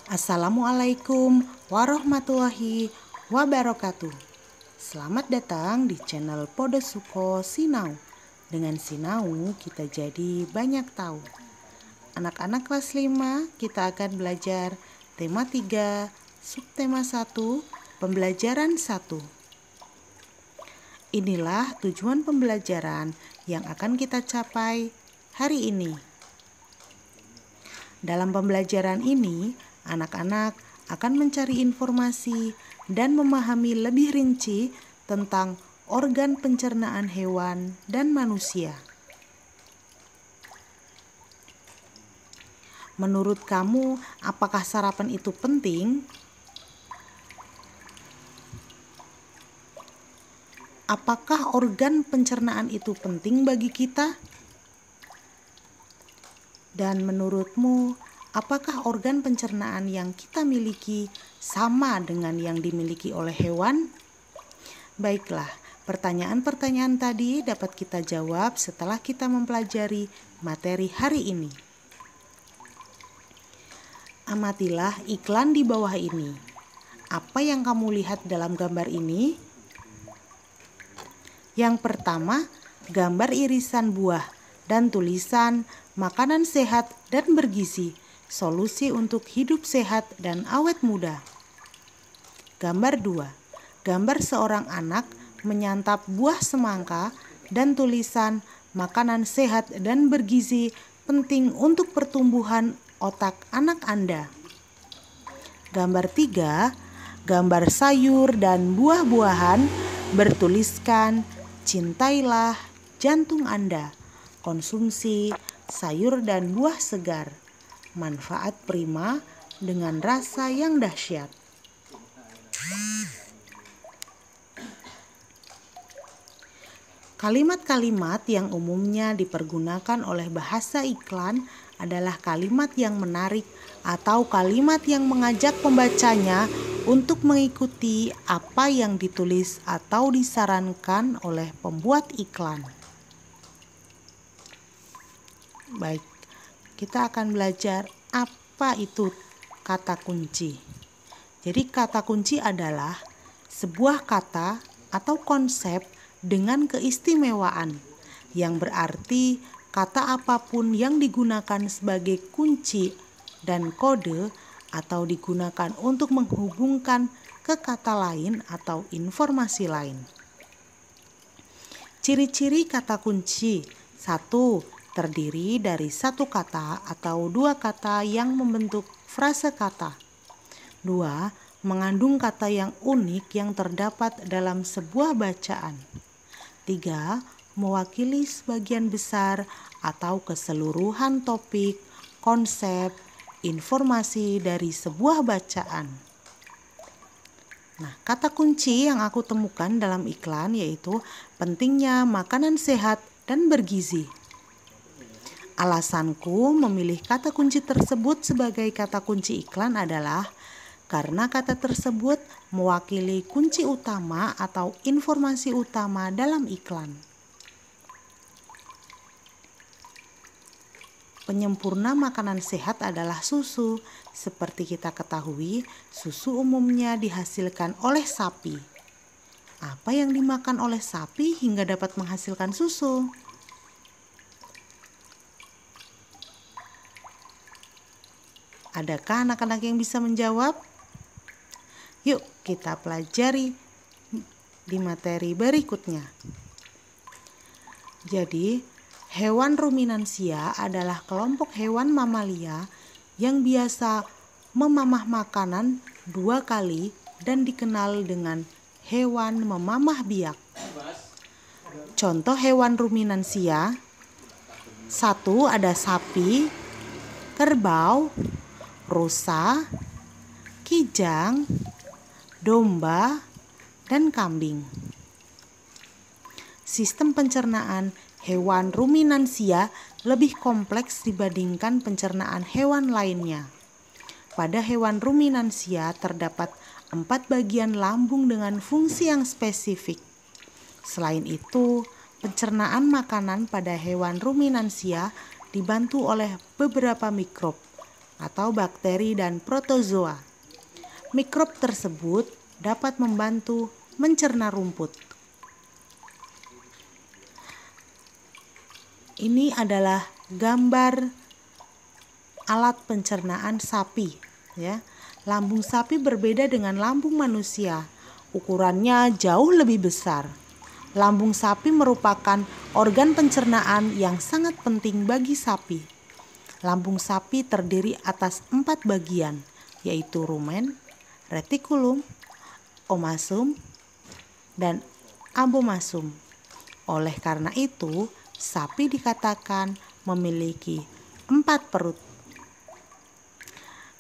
Assalamualaikum warahmatullahi wabarakatuh. Selamat datang di channel Podosuko Sinau. Dengan Sinau kita jadi banyak tahu. Anak-anak kelas 5 kita akan belajar tema 3, subtema 1, pembelajaran 1. Inilah tujuan pembelajaran yang akan kita capai hari ini. Dalam pembelajaran ini, anak-anak akan mencari informasi dan memahami lebih rinci tentang organ pencernaan hewan dan manusia. Menurut kamu, apakah sarapan itu penting? Apakah organ pencernaan itu penting bagi kita? Dan menurutmu, apakah organ pencernaan yang kita miliki sama dengan yang dimiliki oleh hewan? Baiklah, pertanyaan-pertanyaan tadi dapat kita jawab setelah kita mempelajari materi hari ini. Amatilah iklan di bawah ini. Apa yang kamu lihat dalam gambar ini? Yang pertama, gambar irisan buah dan tulisan makanan sehat dan bergizi, solusi untuk hidup sehat dan awet muda. Gambar 2, gambar seorang anak menyantap buah semangka dan tulisan makanan sehat dan bergizi penting untuk pertumbuhan otak anak Anda. Gambar 3, gambar sayur dan buah-buahan bertuliskan cintailah jantung Anda. Konsumsi sayur dan buah segar, manfaat prima dengan rasa yang dahsyat. Kalimat-kalimat yang umumnya dipergunakan oleh bahasa iklan adalah kalimat yang menarik atau kalimat yang mengajak pembacanya untuk mengikuti apa yang ditulis atau disarankan oleh pembuat iklan. Baik, kita akan belajar apa itu kata kunci. Jadi kata kunci adalah sebuah kata atau konsep dengan keistimewaan yang berarti kata apapun yang digunakan sebagai kunci dan kode atau digunakan untuk menghubungkan ke kata lain atau informasi lain. Ciri-ciri kata kunci: 1. Terdiri dari satu kata atau dua kata yang membentuk frase kata. 2. Mengandung kata yang unik yang terdapat dalam sebuah bacaan. 3. Mewakili sebagian besar atau keseluruhan topik, konsep, informasi dari sebuah bacaan. Nah, kata kunci yang aku temukan dalam iklan yaitu pentingnya makanan sehat dan bergizi. Alasanku memilih kata kunci tersebut sebagai kata kunci iklan adalah karena kata tersebut mewakili kunci utama atau informasi utama dalam iklan. Penyempurna makanan sehat adalah susu. Seperti kita ketahui, susu umumnya dihasilkan oleh sapi. Apa yang dimakan oleh sapi hingga dapat menghasilkan susu? Adakah anak-anak yang bisa menjawab? Yuk kita pelajari di materi berikutnya. Jadi, hewan ruminansia adalah kelompok hewan mamalia yang biasa memamah makanan 2 kali dan dikenal dengan hewan memamah biak. Contoh hewan ruminansia: 1. Ada sapi, kerbau, rusa, kijang, domba, dan kambing. Sistem pencernaan hewan ruminansia lebih kompleks dibandingkan pencernaan hewan lainnya. Pada hewan ruminansia terdapat 4 bagian lambung dengan fungsi yang spesifik. Selain itu, pencernaan makanan pada hewan ruminansia dibantu oleh beberapa mikrob, atau bakteri dan protozoa. Mikrob tersebut dapat membantu mencerna rumput. Ini adalah gambar alat pencernaan sapi, ya. Lambung sapi berbeda dengan lambung manusia. Ukurannya jauh lebih besar. Lambung sapi merupakan organ pencernaan yang sangat penting bagi sapi. Lambung sapi terdiri atas 4 bagian, yaitu rumen, retikulum, omasum, dan abomasum. Oleh karena itu, sapi dikatakan memiliki 4 perut.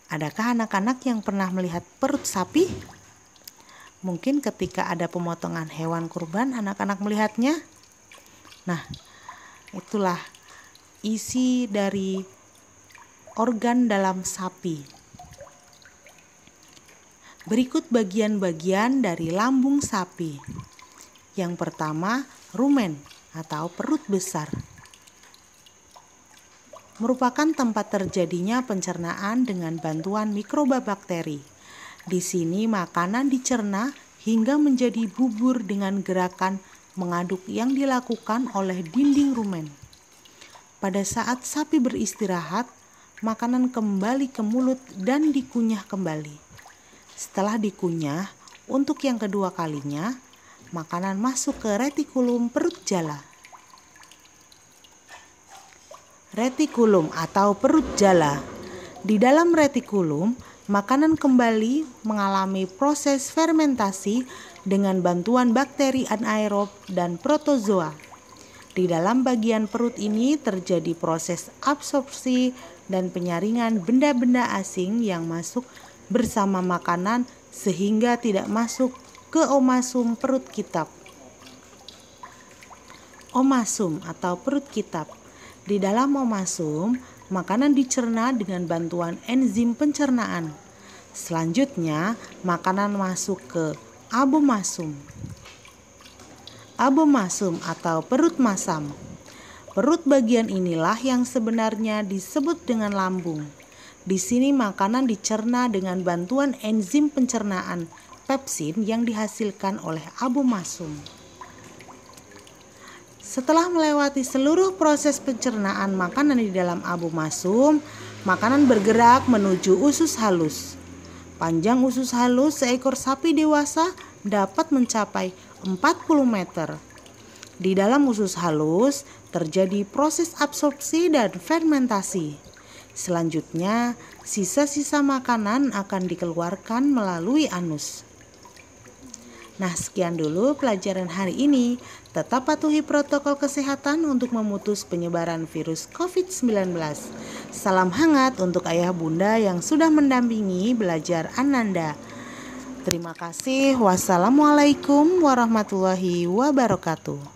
Adakah anak-anak yang pernah melihat perut sapi? Mungkin ketika ada pemotongan hewan kurban, anak-anak melihatnya. Nah, itulah isi dari organ dalam sapi. Berikut bagian-bagian dari lambung sapi. Yang pertama, rumen atau perut besar. Merupakan tempat terjadinya pencernaan dengan bantuan mikroba bakteri. Di sini makanan dicerna hingga menjadi bubur dengan gerakan mengaduk yang dilakukan oleh dinding rumen. Pada saat sapi beristirahat, makanan kembali ke mulut dan dikunyah kembali. Setelah dikunyah, untuk yang kedua kalinya, makanan masuk ke retikulum perut jala. Retikulum atau perut jala. Di dalam retikulum, makanan kembali mengalami proses fermentasi dengan bantuan bakteri anaerob dan protozoa. Di dalam bagian perut ini terjadi proses absorpsi dan penyaringan benda-benda asing yang masuk bersama makanan sehingga tidak masuk ke omasum perut kitab. Omasum atau perut kitab. Di dalam omasum, makanan dicerna dengan bantuan enzim pencernaan. Selanjutnya, makanan masuk ke abomasum. Abomasum atau perut masam. Perut bagian inilah yang sebenarnya disebut dengan lambung. Di sini makanan dicerna dengan bantuan enzim pencernaan pepsin yang dihasilkan oleh abomasum. Setelah melewati seluruh proses pencernaan makanan di dalam abomasum, makanan bergerak menuju usus halus. Panjang usus halus seekor sapi dewasa dapat mencapai 40 meter. Di dalam usus halus terjadi proses absorpsi dan fermentasi. Selanjutnya, sisa-sisa makanan akan dikeluarkan melalui anus. Nah, sekian dulu pelajaran hari ini. Tetap patuhi protokol kesehatan untuk memutus penyebaran virus COVID-19. Salam hangat untuk ayah bunda yang sudah mendampingi belajar Ananda. Terima kasih. Wassalamualaikum warahmatullahi wabarakatuh.